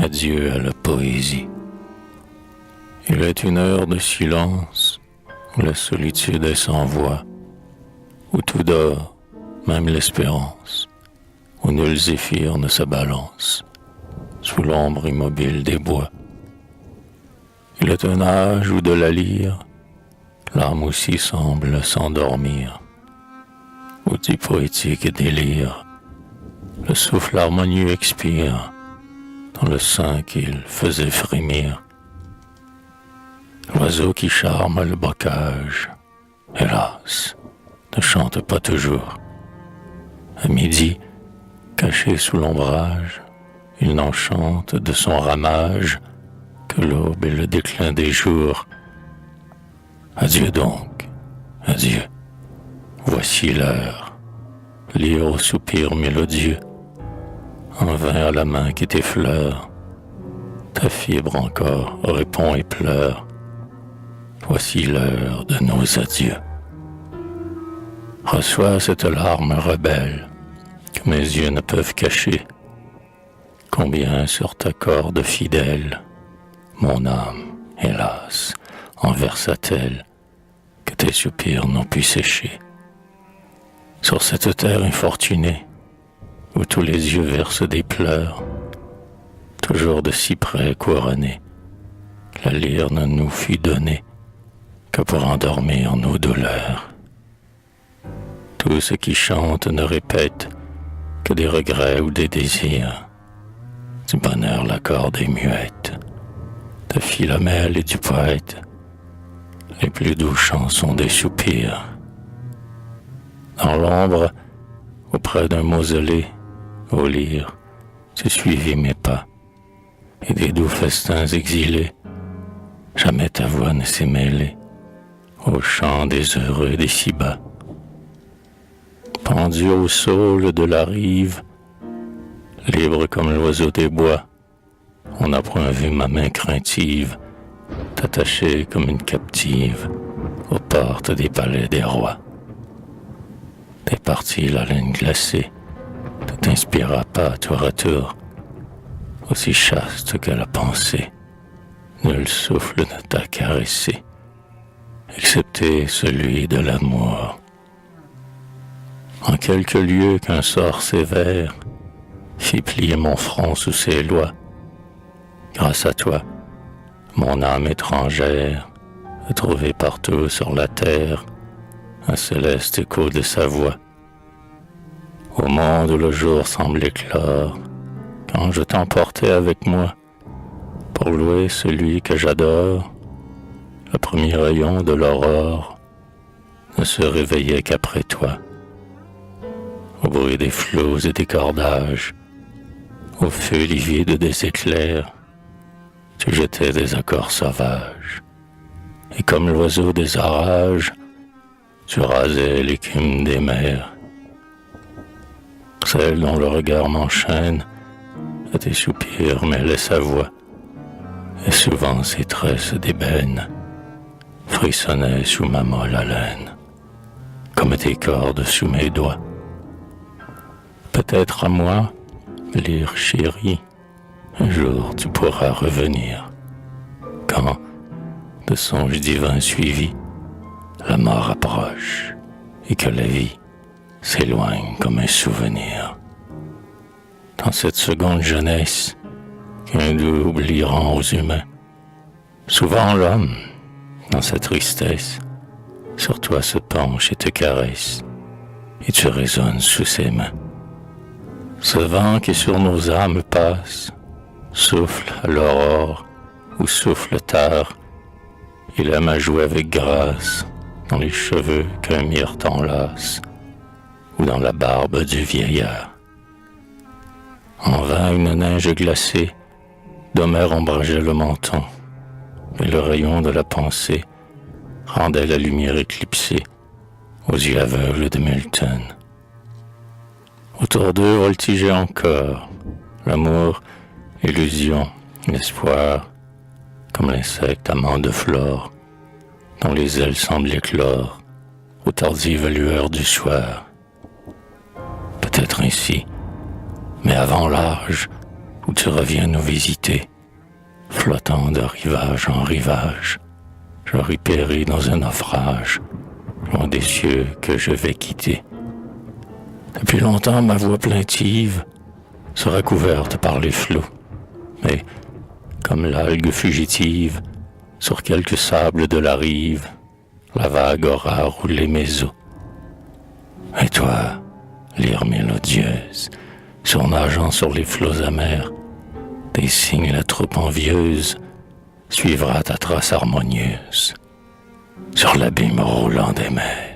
Adieu à la poésie. Il est une heure de silence, où la solitude est sans voix, où tout dort, même l'espérance, où nul zéphyr ne se balance, sous l'ombre immobile des bois. Il est un âge où de la lyre, l'âme aussi semble s'endormir, où du poétique délire, le souffle harmonieux expire, dans le sein qu'il faisait frémir. L'oiseau qui charme le bocage, hélas, ne chante pas toujours. À midi, caché sous l'ombrage, il n'en chante de son ramage que l'aube et le déclin des jours. Adieu donc, adieu, voici l'heure, lyre au soupir mélodieux, en vain à la main qui t'effleure, ta fibre encore répond et pleure. Voici l'heure de nos adieux. Reçois cette larme rebelle que mes yeux ne peuvent cacher. Combien sur ta corde fidèle mon âme, hélas, en versa-t-elle que tes soupirs n'ont pu sécher. Sur cette terre infortunée où tous les yeux versent des pleurs, toujours de si près couronnés, la lyre ne nous fut donnée que pour endormir nos douleurs. Tout ce qui chante ne répète que des regrets ou des désirs. Du bonheur la corde est muette, de Philomèle et du poète, les plus doux chants sont des soupirs. Dans l'ombre, auprès d'un mausolée, au lyre, tu suivis mes pas, et des doux festins exilés, jamais ta voix ne s'est mêlée au chant des heureux des si bas. Pendu au saule de la rive, libre comme l'oiseau des bois, on n'a point vu ma main craintive t'attacher comme une captive aux portes des palais des rois. T'es parti la laine glacée, ne t'inspira pas tour à tour, aussi chaste que la pensée, nul souffle ne t'a caressé, excepté celui de l'amour. En quelques lieux qu'un sort sévère fit plier mon front sous ses lois, grâce à toi, mon âme étrangère a trouvé partout sur la terre un céleste écho de sa voix. Au monde où le jour semble éclore, quand je t'emportais avec moi pour louer celui que j'adore, le premier rayon de l'aurore ne se réveillait qu'après toi. Au bruit des flots et des cordages, au feu livide des éclairs, tu jetais des accords sauvages, et comme l'oiseau des orages, tu rasais l'écume des mers. Celle dont le regard m'enchaîne, à tes soupirs mêlait sa voix, et souvent ses tresses d'ébène frissonnaient sous ma molle haleine, comme tes cordes sous mes doigts. Peut-être à moi, lyre chérie, un jour tu pourras revenir, quand, de songes divins suivis, la mort approche et que la vie s'éloigne comme un souvenir. Dans cette seconde jeunesse qu'un doux oubli rend aux humains, souvent l'homme, dans sa tristesse, sur toi se penche et te caresse, et tu résonnes sous ses mains. Ce vent qui sur nos âmes passe, souffle à l'aurore ou souffle tard, il aime à jouer avec grâce dans les cheveux qu'un myrte enlace, ou dans la barbe du vieillard. En vain une neige glacée d'Homère ombrageait le menton, et le rayon de la pensée rendait la lumière éclipsée aux yeux aveugles de Milton. Autour d'eux voltigeait encore l'amour, l'illusion, l'espoir, comme l'insecte amant de flore, dont les ailes semblent éclore aux tardives lueurs du soir. Peut-être ainsi, mais avant l'âge où tu reviens nous visiter, flottant de rivage en rivage, j'aurai péri dans un naufrage, loin des cieux que je vais quitter. Depuis longtemps, ma voix plaintive sera couverte par les flots, mais comme l'algue fugitive, sur quelques sables de la rive, la vague aura roulé mes os. Et toi, lyre mélodieuse, surnageant sur les flots amers, des signes la troupe envieuse suivra ta trace harmonieuse sur l'abîme roulant des mers.